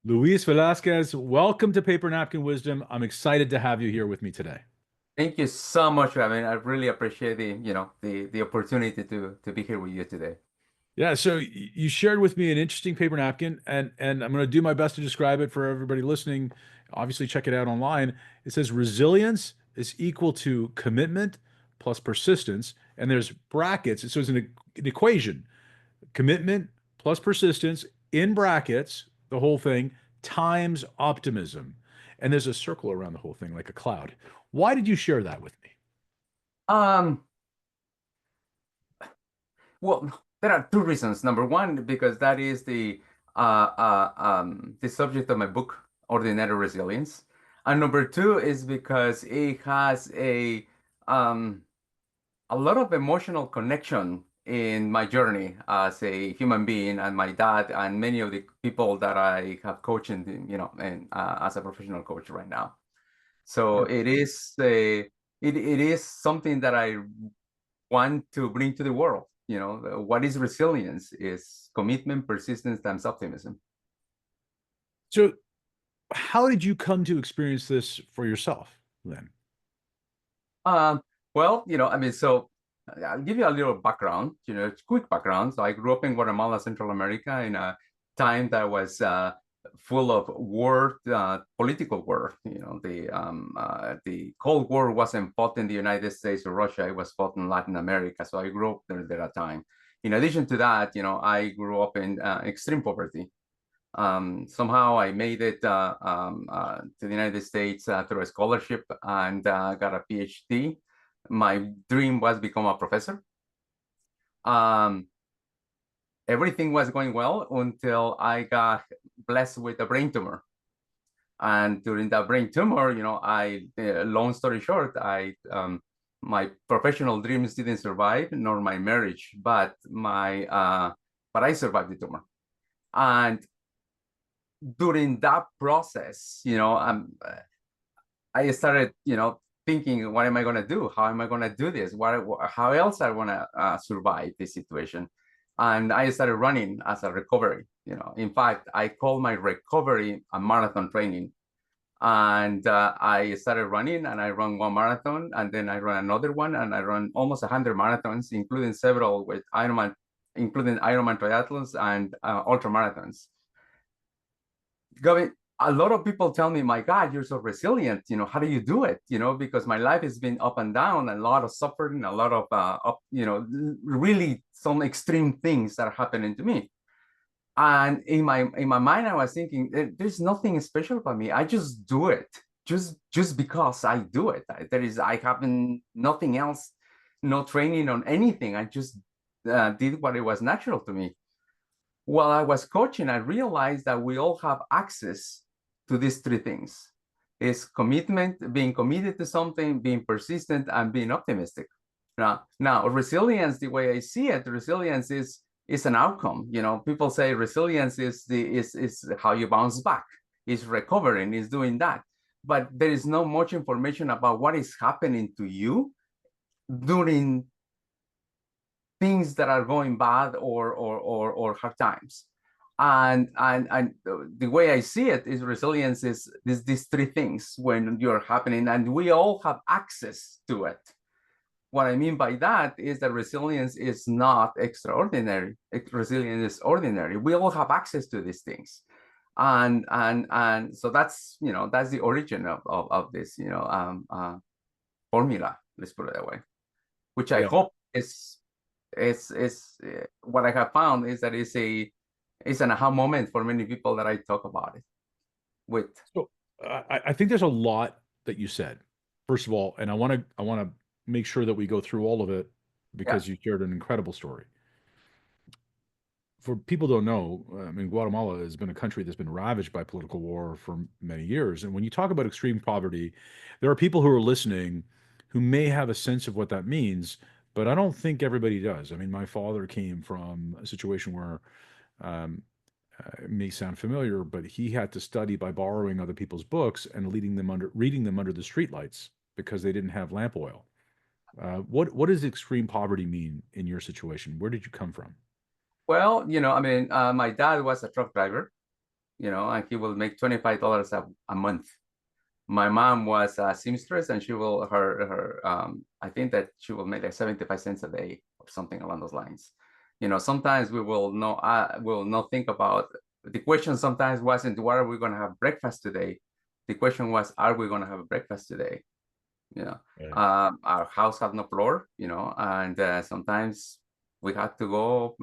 Luis Velasquez, welcome to Paper Napkin Wisdom. I'm excited to have you here with me today. Thank you so much, Raven. I really appreciate the opportunity to be here with you today. Yeah, so you shared with me an interesting paper napkin, and I'm going to do my best to describe it for everybody listening. Obviously, check it out online. It says resilience is equal to commitment plus persistence, and there's brackets. So it's an equation: commitment plus persistence in brackets, the whole thing, times optimism. And there's a circle around the whole thing, like a cloud. Why did you share that with me? Um, well, there are two reasons. Number one, because that is the subject of my book, Ordinary Resilience. And number two is because it has um a lot of emotional connection in my journey as a human being and my dad and many of the people that I have coached and as a professional coach right now. So it is something that I want to bring to the world. What is resilience is commitment, persistence, times optimism. So, how did you come to experience this for yourself then? Um, well, so I'll give you a little background, quick background. So I grew up in Guatemala, Central America, in a time that was full of war, political war. The Cold War wasn't fought in the United States or Russia; it was fought in Latin America. So I grew up there at that time. In addition to that, I grew up in extreme poverty. Somehow I made it to the United States through a scholarship and got a PhD. My dream was become a professor. Um, Everything was going well until I got blessed with a brain tumor. And during that brain tumor, long story short, my professional dreams didn't survive, nor my marriage, but I survived the tumor. And during that process, I started, thinking, what am I going to do? How am I going to do this? How else I want to survive this situation? And I started running as a recovery. In fact, I call my recovery a marathon training. And I started running, and I run one marathon, and then I run another one, and I run almost 100 marathons, including several with Ironman, including Ironman triathlons and ultra marathons. Gavin, a lot of people tell me, my God, you're so resilient. How do you do it? Because my life has been up and down, a lot of suffering, a lot of, really some extreme things that are happening to me. And in my mind, I was thinking, there's nothing special about me. I just do it, just because I do it. I haven't nothing else, no training on anything. I just did what it was natural to me. While I was coaching, I realized that we all have access to these three things. Is commitment, being committed to something, being persistent, and being optimistic. Now, resilience, the way I see it, resilience is an outcome. People say resilience is how you bounce back, is recovering, is doing that. But there is not much information about what is happening to you during things that are going bad or hard times. And the way I see it is resilience is these three things when you're happening, and we all have access to it. What I mean by that is that resilience is not extraordinary. Resilience is ordinary. We all have access to these things. And so that's the origin of this formula, let's put it that way, which I Yeah. hope is what I have found is that it's an aha moment for many people that I talk about it with. So I think there's a lot that you said. First of all, and I want to make sure that we go through all of it Yeah. because you shared an incredible story. For people who don't know, I mean, Guatemala has been a country that's been ravaged by political war for many years. And when you talk about extreme poverty, there are people who are listening who may have a sense of what that means, but I don't think everybody does. I mean, my father came from a situation where um, it may sound familiar, but he had to study by borrowing other people's books and reading them under the streetlights because they didn't have lamp oil. What does extreme poverty mean in your situation? Where did you come from? Well, I mean, my dad was a truck driver. and he will make $25 a month. My mom was a seamstress, and she will I think that she will make like 75 cents a day or something along those lines. Sometimes we will not think about the question. Sometimes wasn't what are we going to have breakfast today. The question was, are we going to have breakfast today? Right. Our house had no floor, and sometimes we had to go,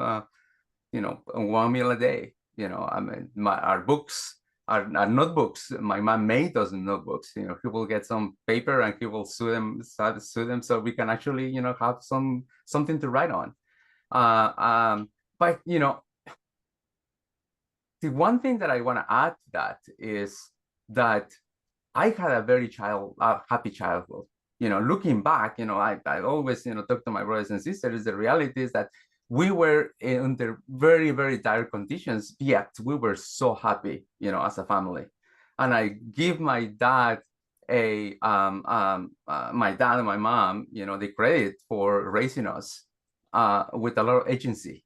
one meal a day. I mean, our books, our notebooks. My mom made those notebooks. He will get some paper and he will sew them so we can actually, have something to write on. But the one thing that I want to add to that is that I had a very happy childhood. Looking back, I always, talk to my brothers and sisters. The reality is that we were under very, very dire conditions, yet we were so happy, as a family. And I give my dad my dad and my mom, the credit for raising us with a lot of agency.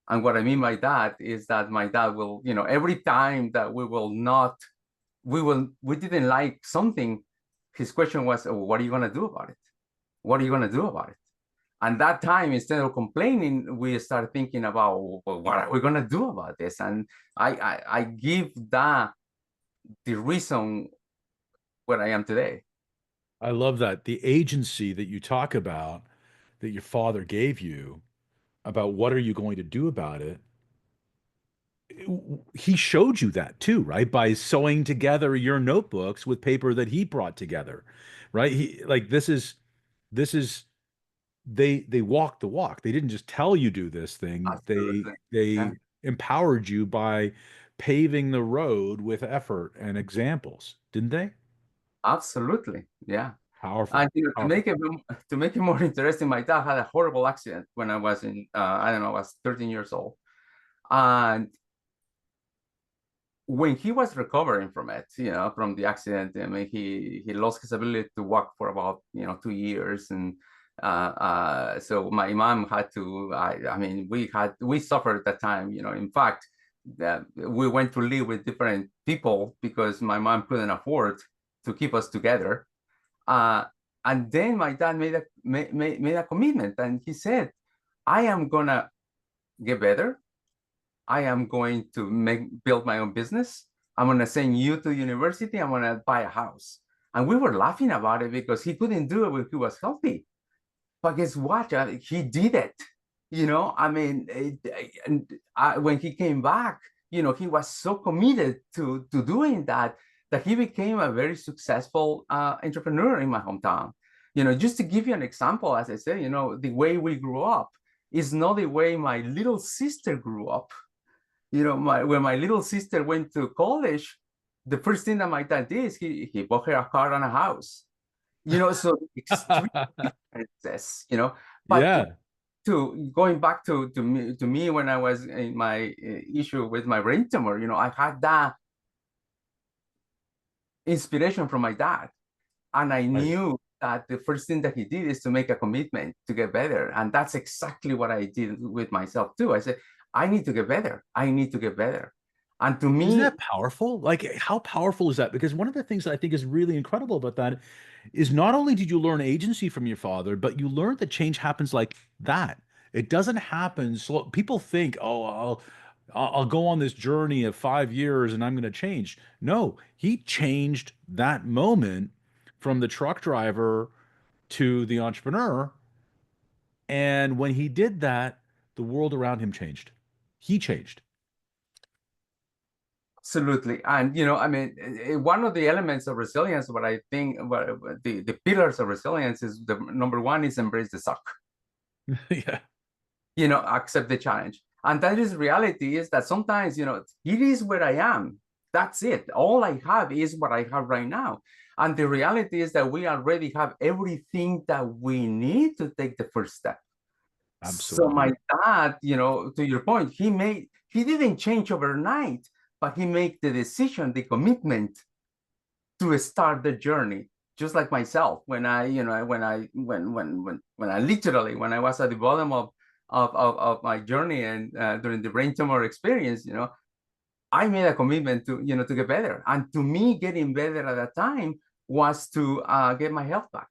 And what I mean by that is that my dad will, every time that we didn't like something, his question was, oh, what are you going to do about it? What are you going to do about it? And that time, instead of complaining, we start thinking about, well, what are we going to do about this? And I give that the reason where I am today. I love that. The agency that you talk about, that your father gave you about what are you going to do about it, he showed you that too, right? By sewing together your notebooks with paper that he brought together, right? He like this is they walked the walk. They didn't just tell you do this thing. They Absolutely. Yeah, they empowered you by paving the road with effort and examples, didn't they? absolutely. Yeah. Powerful, And powerful. to make it more interesting, my dad had a horrible accident when I was I don't know, I was 13 years old. And when he was recovering from it, from the accident, I mean, he lost his ability to walk for about 2 years, and so my mom had to. I mean, we suffered at that time. In fact, we went to live with different people because my mom couldn't afford to keep us together. Uh, and then my dad made a commitment, and he said, "I am gonna get better. I am going to build my own business. I'm going to send you to university. I'm going to buy a house." And we were laughing about it because he couldn't do it when he was healthy. But guess what? He did it. I mean, when he came back, he was so committed to doing that he became a very successful entrepreneur in my hometown. Just to give you an example, as I said, the way we grew up is not the way my little sister grew up. When my little sister went to college, the first thing that my dad did is he bought her a car and a house. So extreme differences. But Yeah. to going back to me when I was in my issue with my brain tumor, I had that inspiration from my dad, and I Right. knew that the first thing that he did is to make a commitment to get better, and that's exactly what I did with myself too. I said, I need to get better. I need to get better. And to Isn't me, that powerful? Like, how powerful is that? Because one of the things that I think is really incredible about that is not only did you learn agency from your father, but you learned that change happens like that. It doesn't happen slow. People think, oh, I'll go on this journey of 5 years and I'm going to change. No, he changed that moment from the truck driver to the entrepreneur. And when he did that, the world around him changed. He changed. absolutely. And I mean, one of the elements of resilience, what I think, the pillars of resilience is the number one is embrace the suck. Yeah, Accept the challenge. And that is reality is that sometimes, it is where I am. That's it. All I have is what I have right now. And the reality is that we already have everything that we need to take the first step. So absolutely. my dad, to your point, he didn't change overnight, but he made the decision, the commitment to start the journey. Just like myself, when I, when I literally, when I was at the bottom of my journey and during the brain tumor experience, I made a commitment to, to get better. And to me, getting better at that time was to get my health back.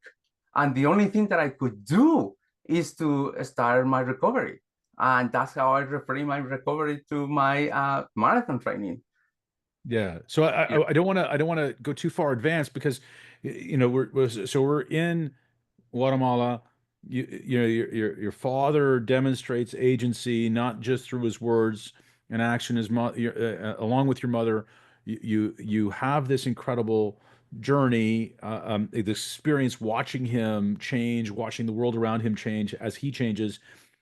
And the only thing that I could do is to start my recovery. And that's how I reframe my recovery to my marathon training. Yeah. So Yeah. I don't want to go too far advanced because we're in Guatemala. You know your father demonstrates agency not just through his words and action. Along with your mother, you have this incredible journey, the experience watching him change, watching the world around him change as he changes,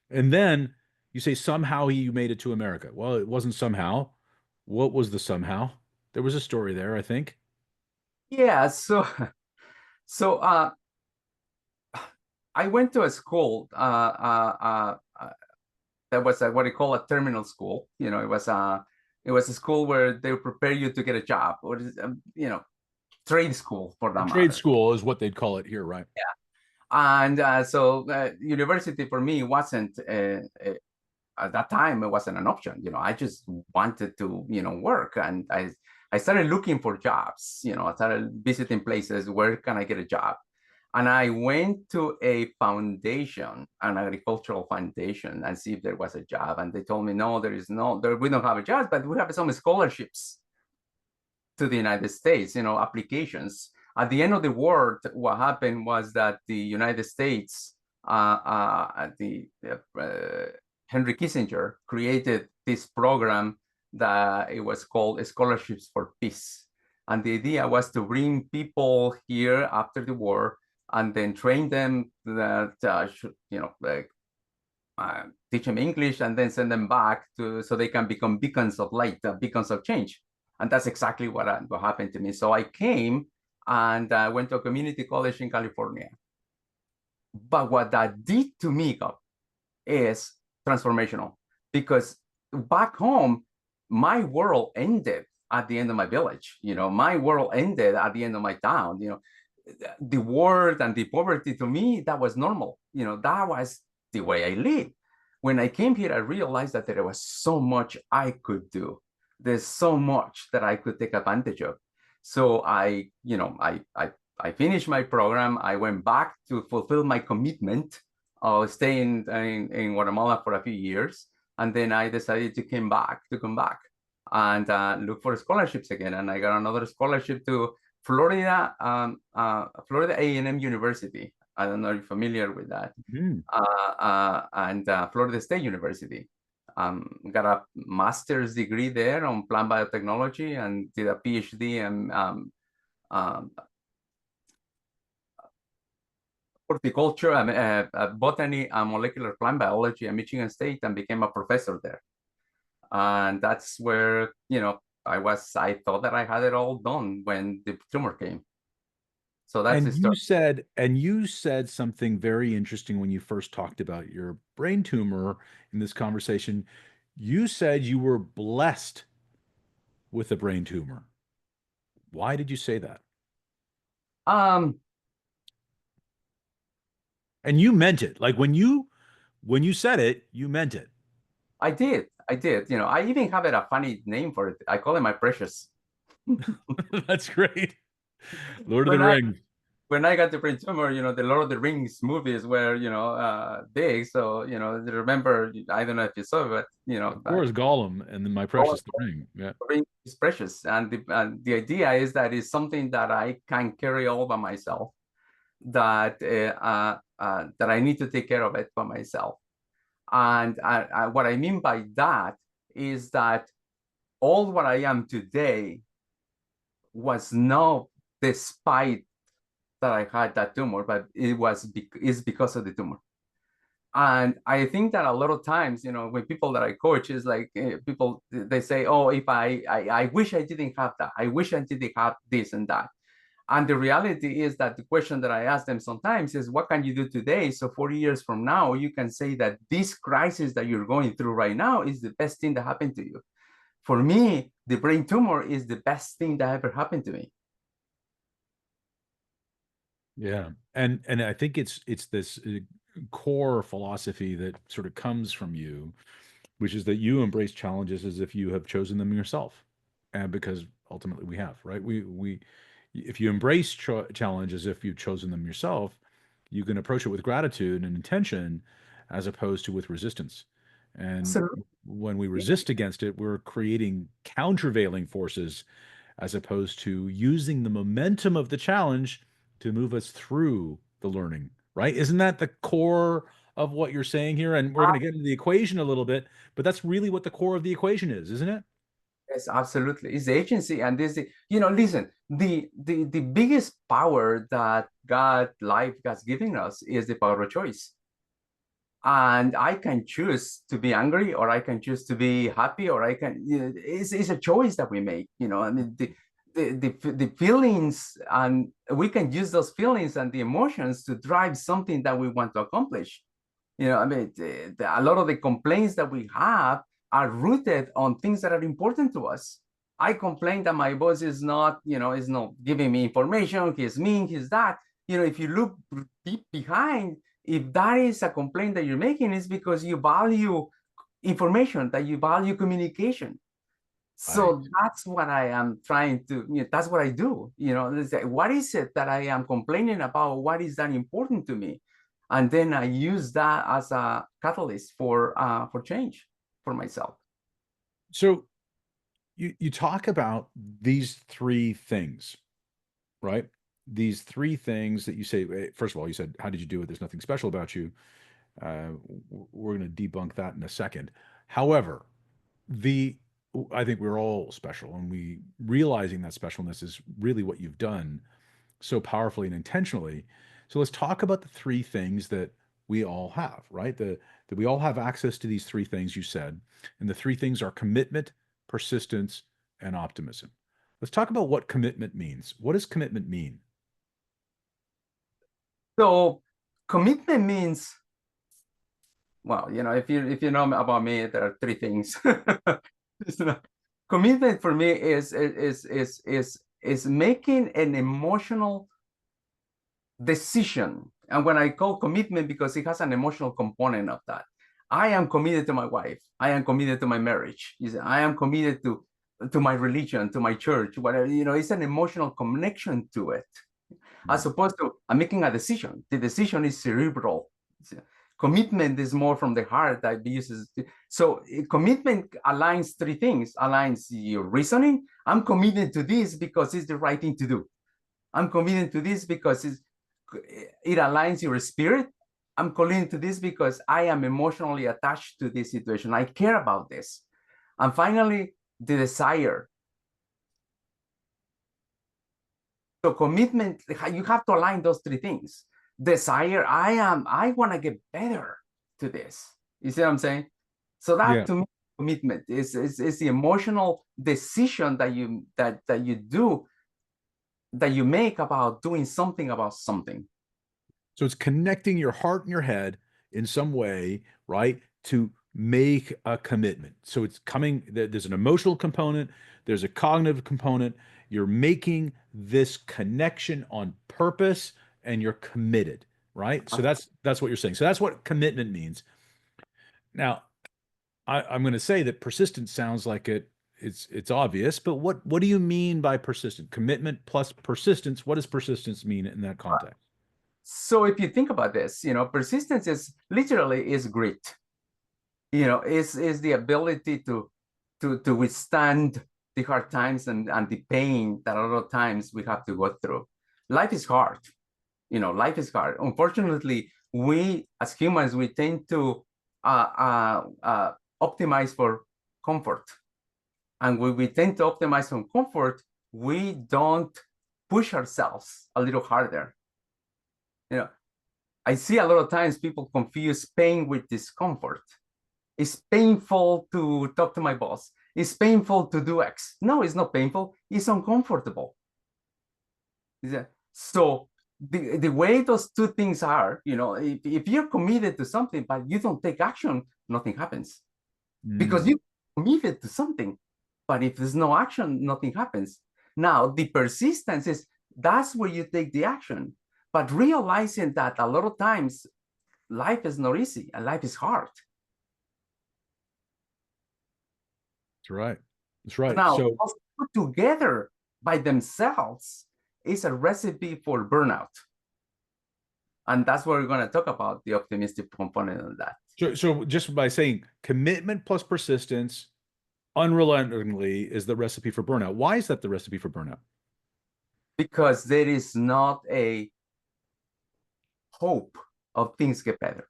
and then you say somehow he made it to America. Well, it wasn't somehow. What was the somehow? There was a story there, I think. Yeah. So I went to a school that was what they call a terminal school. It was a school where they prepare you to get a job, or trade school for A that trade matter. school is what they'd call it here, right? And so university for me wasn't at that time it wasn't an option. I just wanted to work, and I started looking for jobs. I started visiting places. Where can I get a job? And I went to a foundation, an agricultural foundation, and see if there was a job. And they told me, no, there is no, there, we don't have a job, but we have some scholarships to the United States, applications. At the end of the war, what happened was that the United States, Henry Kissinger created this program that it was called Scholarships for Peace. And the idea was to bring people here after the war and then train them that should, like, teach them English and then send them back so they can become beacons of light, beacons of change. And that's exactly what happened to me. So I came and went to a community college in California. But what that did to me is transformational, because back home, my world ended at the end of my village. My world ended at the end of my town. The war and the poverty, to me, that was normal. That was the way I lived. When I came here, I realized that there was so much I could do. There's so much that I could take advantage of. So I finished my program. I went back to fulfill my commitment of staying in Guatemala for a few years. And then I decided to come back and look for scholarships again. And I got another scholarship to Florida A&M University. I don't know if you're familiar with that. Mm. And Florida State University. Got a master's degree there on plant biotechnology and did a PhD in horticulture, botany, and molecular plant biology at Michigan State, and became a professor there. And that's where, I thought that I had it all done when the tumor came. So that's the story. And you said something very interesting when you first talked about your brain tumor in this conversation. You said you were blessed with a brain tumor. Why did you say that? Um, And you meant it. Like when you said it, you meant it. I did. I did. I even have a funny name for it. I call it my precious. That's great. Lord of the when I Rings. when I got the brain tumor, the Lord of the Rings movies were, big. So, remember, I don't know if you saw it, but Of course, Gollum and then My Lord Precious the Ring. Yeah. of the Rings is precious, and the idea is that it's something that I can carry all by myself. That I need to take care of it by myself. And what I mean by that is that all what I am today was not despite that I had that tumor, but it's because of the tumor. And I think that a lot of times, when people that I coach is like people, they say, oh, if I wish I didn't have that. I wish I didn't have this and that. And the reality is that the question that I ask them sometimes is, what can you do today? So 40 years from now, you can say that this crisis that you're going through right now is the best thing that happened to you. For me, the brain tumor is the best thing that ever happened to me. Yeah. And I think it's this core philosophy that sort of comes from you which is that you embrace challenges as if you have chosen them yourself. And because ultimately we have, right? If you embrace challenge as if you've chosen them yourself, you can approach it with gratitude and intention as opposed to with resistance. And So when we resist against it, we're creating countervailing forces as opposed to using the momentum of the challenge to move us through the learning, right? Isn't that the core of what you're saying here? And we're going to get into the equation a little bit, but that's really what the core of the equation is, isn't it? yes, absolutely. It's the agency, and this, listen, the biggest power that God, life has given us is the power of choice. And I can choose to be angry, or I can choose to be happy, or I can, it's a choice that we make. I mean, the feelings, and we can use those feelings and the emotions to drive something that we want to accomplish. I mean, a lot of the complaints that we have are rooted on things that are important to us. I complain that my boss is not giving me information. He's mean, he's that. If you look deep behind, if that is a complaint that you're making, it's because you value information, that you value communication. Right. So that's what I am trying to, that's what I do. What is it that I am complaining about? What is that important to me? And then I use that as a catalyst for change for myself. So you talk about these three things, right? These three things that you say. First of all, you said, "How did you do it?" There's nothing special about you. Uh, we're going to debunk that in a second. However, the I think we're all special, and we realizing that specialness is really what you've done so powerfully and intentionally. So let's talk about the three things that we all have, right? That we all have access to these three things you said, and the three things are commitment, persistence, and optimism. Let's talk about what commitment means. What does commitment mean? So commitment means, well, if you know about me, there are three things. Commitment for me is making an emotional decision. And when I call commitment, because it has an emotional component of that. I am committed to my wife. I am committed to my marriage. I am committed to my religion, to my church, whatever. It's an emotional connection to it, as opposed to I'm making a decision. The decision is cerebral. Commitment is more from the heart that uses. So commitment aligns three things: aligns your reasoning. I'm committed to this because it's the right thing to do. I'm committed to this because it aligns your spirit. I'm committed to this because I am emotionally attached to this situation. I care about this. And finally, the desire. So commitment, you have to align those three things. Desire, I want to get better to this. You see what I'm saying? So that Yeah. to me, commitment is the emotional decision that you do, that you make about doing something about something. So it's connecting your heart and your head in some way, right, to make a commitment. So it's coming, there's an emotional component, there's a cognitive component. You're making this connection on purpose and you're committed, right? So that's what you're saying. So that's what commitment means. Now, I'm going to say that persistence sounds like it's obvious, but what do you mean by persistent? Commitment plus persistence. What does persistence mean in that context? So if you think about this, persistence is literally is grit. Is the ability to withstand the hard times and the pain that a lot of times we have to go through. Life is hard. Life is hard. Unfortunately, we as humans, we tend to optimize for comfort. And when we tend to optimize on comfort, we don't push ourselves a little harder. I see a lot of times people confuse pain with discomfort. It's painful to talk to my boss. It's painful to do X. No, it's not painful. It's uncomfortable. So the way those two things are, if you're committed to something, but you don't take action, nothing happens. Because Mm. you committed to something. But if there's no action, nothing happens. Now, the persistence is that's where you take the action. But realizing that a lot of times life is not easy and life is hard. That's right. That's right. Now, So those put together by themselves is a recipe for burnout. And that's what we're going to talk about, the optimistic component of that. so just by saying commitment plus persistence unrelentingly is the recipe for burnout. Why is that the recipe for burnout? Because there is not a hope of things get better.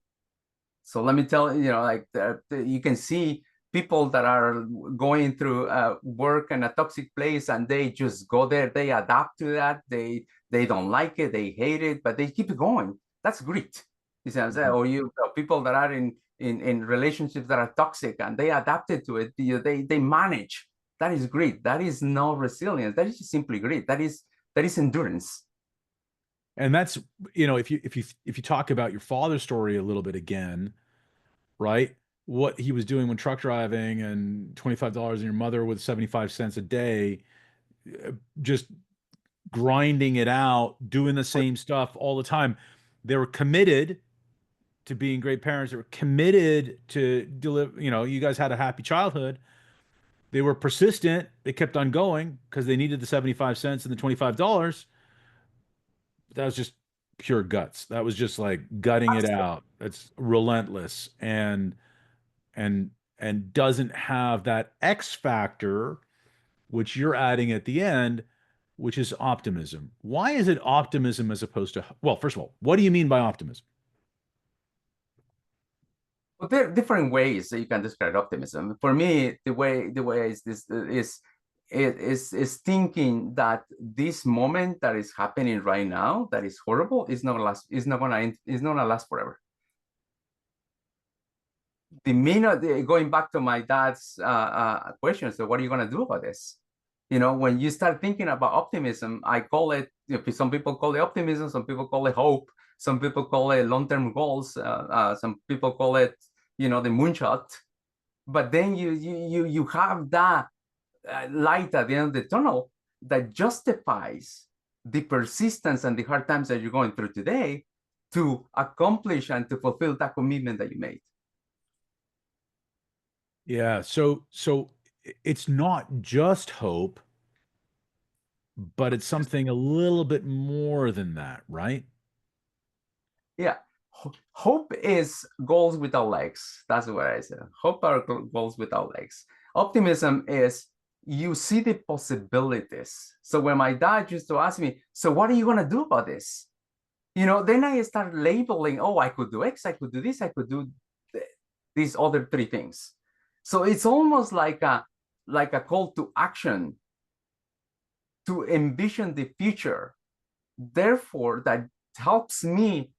So let me tell you, like you can see people that are going through work in a toxic place, and they just go there. They adapt to that. They don't like it. They hate it, but they keep going. That's great. You see what I'm saying? Or people that are in relationships that are toxic and they adapted to it. They manage. That is great. That is no resilience. That is just simply great. That is endurance. And that's, if you talk about your father's story a little bit again, right? What he was doing when truck driving and $25 and your mother with 75 cents a day, just grinding it out, doing the same stuff all the time. They were committed to being great parents. They were committed to deliver, you guys had a happy childhood. They were persistent. They kept on going because they needed the 75 cents and the $25. That was just pure guts. That was just like gutting it out. That's relentless and and doesn't have that X factor which you're adding at the end, which is optimism. Why is it optimism as opposed to, well, first of all, what do you mean by optimism? But there are different ways that you can describe optimism. For me, the way is this is thinking that this moment that is happening right now, that is horrible, is not last. Is not gonna last forever. The minute going back to my dad's question, so what are you gonna do about this? When you start thinking about optimism, I call it. Some people call it optimism. Some people call it hope. Some people call it long-term goals. Some people call it, the moonshot. But then you have that light at the end of the tunnel that justifies the persistence and the hard times that you're going through today to accomplish and to fulfill that commitment that you made. Yeah, so it's not just hope, but it's something a little bit more than that, right? Yeah. Hope is goals without legs. That's what I said. Hope are goals without legs. Optimism is you see the possibilities. So when my dad used to ask me, so what are you going to do about this? Then I start labeling, oh, I could do X, I could do this, I could do these other three things. So it's almost like a call to action to envision the future. Therefore, that helps me.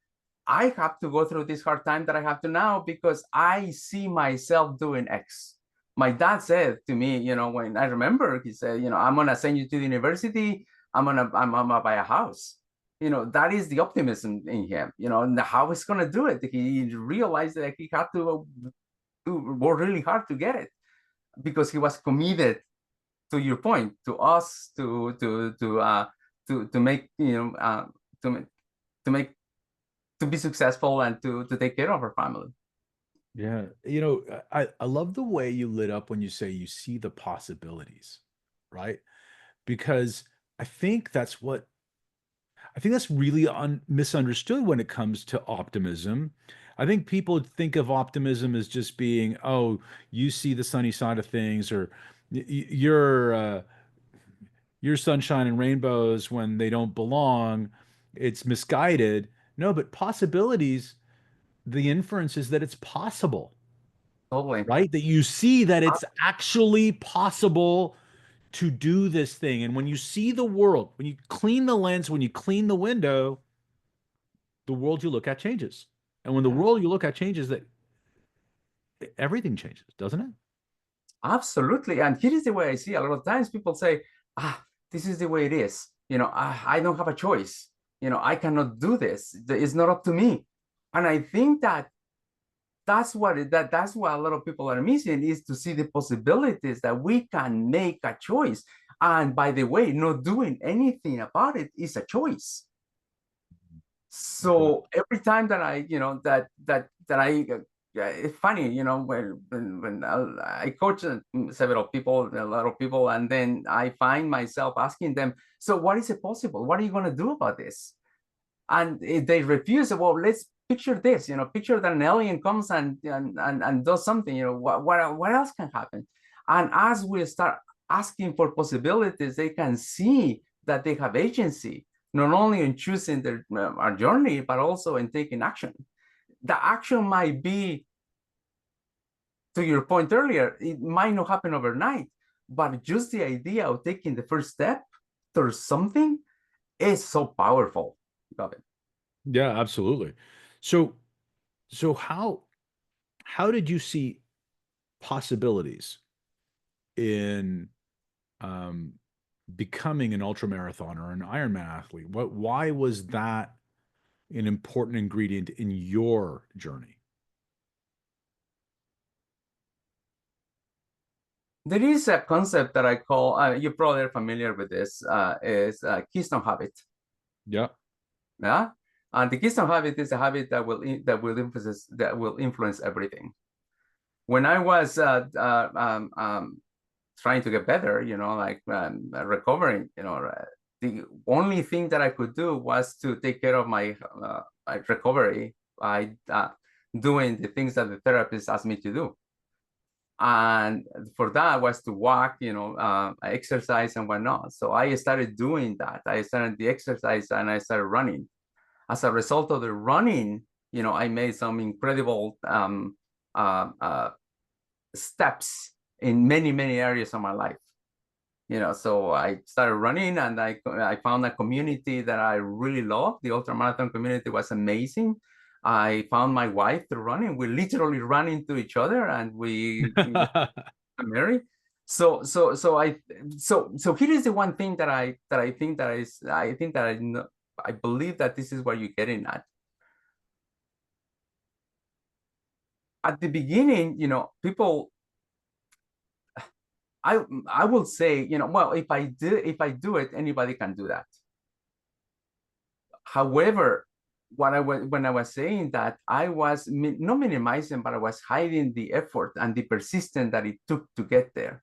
I have to go through this hard time that I have to now because I see myself doing X. My dad said to me, when I remember, he said, I'm gonna send you to the university. I'm gonna buy a house. That is the optimism in him. And how he's gonna do it. He realized that he had to work really hard to get it because he was committed. To your point, to us, to make to make to be successful and to take care of our family. Yeah, I love the way you lit up when you say you see the possibilities, right? Because I think that's what I think that's really misunderstood when it comes to optimism. I think people think of optimism as just being, oh, you see the sunny side of things, or your sunshine and rainbows when they don't belong. It's misguided. No, but possibilities, the inference is that it's possible, Totally. right? That you see that it's actually possible to do this thing. And when you see the world, when you clean the lens, when you clean the window, the world you look at changes. And when the world you look at changes, that everything changes, doesn't it? Absolutely. And here is the way I see a lot of times people say, this is the way it is. I don't have a choice. I cannot do this. It's not up to me. And I think that that's what a lot of people are missing, is to see the possibilities that we can make a choice. And by the way, not doing anything about it is a choice. So every time that I, that I it's funny, when I coach several people, a lot of people, and then I find myself asking them, so what is it possible? What are you going to do about this? And if they refuse, well, let's picture this, picture that an alien comes and does something, what else can happen? And as we start asking for possibilities, they can see that they have agency, not only in choosing our journey, but also in taking action. The action might be, to your point earlier, it might not happen overnight, but just the idea of taking the first step towards something is so powerful. Love it. Yeah, absolutely. So how did you see possibilities in um, becoming an ultra marathoner or an Ironman athlete? Why was that an important ingredient in your journey? There is a concept that I call, you probably are familiar with this, is keystone habit. Yeah. Yeah. And the keystone habit is a habit that will influence everything. When I was trying to get better, like recovering, the only thing that I could do was to take care of my recovery by doing the things that the therapist asked me to do. And for that was to walk, exercise and whatnot. So I started doing that. I started the exercise and I started running. As a result of the running, I made some incredible steps in many, many areas of my life. So I started running and I found a community that I really loved. The ultramarathon community was amazing. I found my wife through running. We literally ran into each other and we got married. So here is the one thing that I think that is I think that I believe that this is what you're getting at. At the beginning, people, I will say, well, if I do it, anybody can do that. However, when I was saying that, I was not minimizing, but I was hiding the effort and the persistence that it took to get there.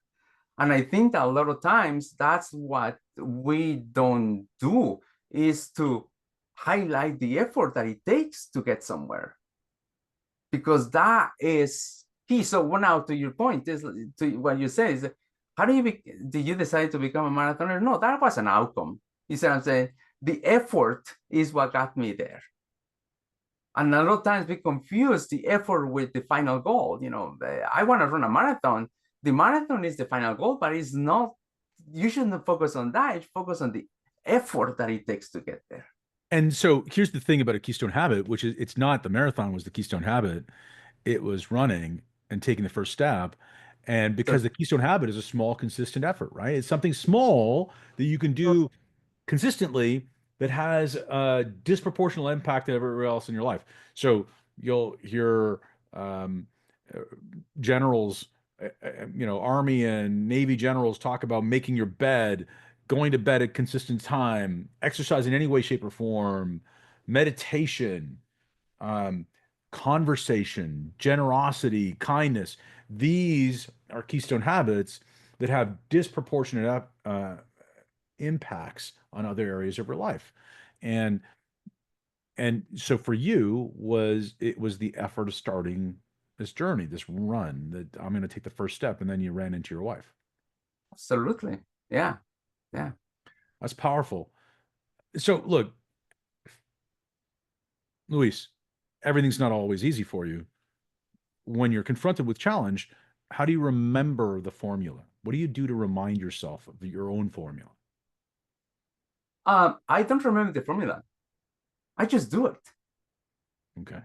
And I think that a lot of times that's what we don't do, is to highlight the effort that it takes to get somewhere, because that is key. So now to your point, is to what you say is, how did you decide to become a marathoner? No, that was an outcome. You see what I'm saying? The effort is what got me there. And a lot of times we confuse the effort with the final goal. I want to run a marathon. The marathon is the final goal, but it's not. You shouldn't focus on that. You focus on the effort that it takes to get there. And so here's the thing about a keystone habit, which is it's not the marathon was the keystone habit. It was running and taking the first step. And because So, the keystone habit is a small, consistent effort, right? It's something small that you can so do consistently that has a disproportional impact on everywhere else in your life. So you'll hear um, uh, generals, Army and Navy generals talk about making your bed, going to bed at consistent time, exercise in any way, shape, or form, meditation, um, conversation, generosity, kindness. These are keystone habits that have disproportionate impacts on other areas of your life. And so for you was the effort of starting this journey, this run that I'm going to take the first step, and then you ran into your wife. absolutely. Yeah. Yeah. That's powerful. So look, Luis, everything's not always easy for you. When you're confronted with challenge, how do you remember the formula? What do you do to remind yourself of your own formula? I don't remember the formula. I just do it. Okay.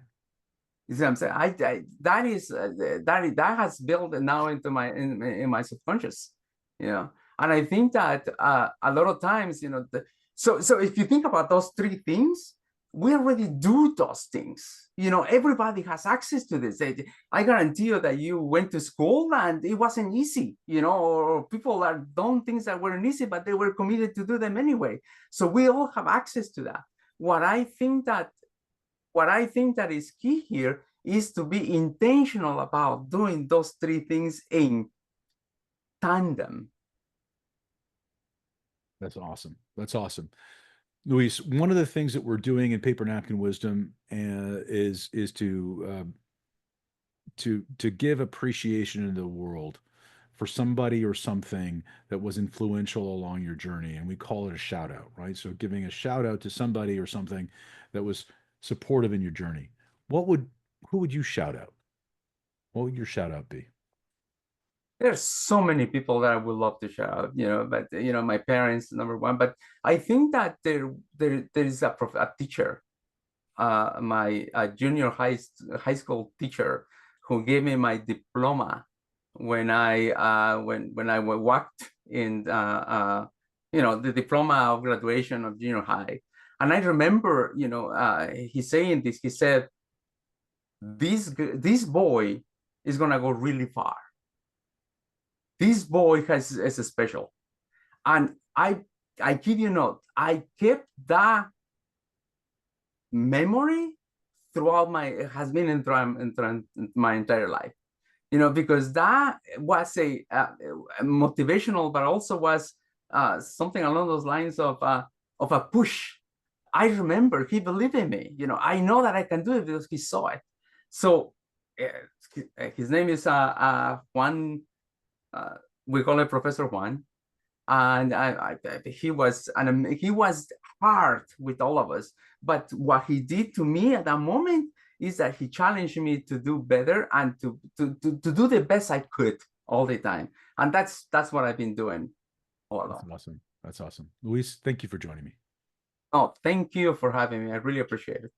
You see what I'm saying? That is that has built now into in my subconscious, And I think that a lot of times, so if you think about those three things, we already do those things. Everybody has access to this. I guarantee you that you went to school and it wasn't easy, or people are done things that weren't easy, but they were committed to do them anyway. So we all have access to that. What I think that is key here is to be intentional about doing those three things in tandem. That's awesome. That's awesome. Luis, one of the things that we're doing in Paper Napkin Wisdom is to give appreciation in the world for somebody or something that was influential along your journey, and we call it a shout out, right? So giving a shout out to somebody or something that was supportive in your journey. What would who would you shout out? What would your shout out be? There's so many people that I would love to shout out, but my parents, number one. But I think that there is a teacher, my junior high school teacher, who gave me my diploma when I walked in the diploma of graduation of junior high. And I remember, he saying this. He said, this boy is gonna go really far. This boy is special. And I kid you not, I kept that memory throughout has been in my entire life, because that was a motivational, but also was something along those lines of a push. I remember he believed in me. I know that I can do it because he saw it. So his name is Juan. We call it Professor Juan, and he was hard with all of us. But what he did to me at that moment is that he challenged me to do better and to do the best I could all the time. And that's what I've been doing all along. That's awesome. That's awesome. Luis, thank you for joining me. Oh, thank you for having me. I really appreciate it.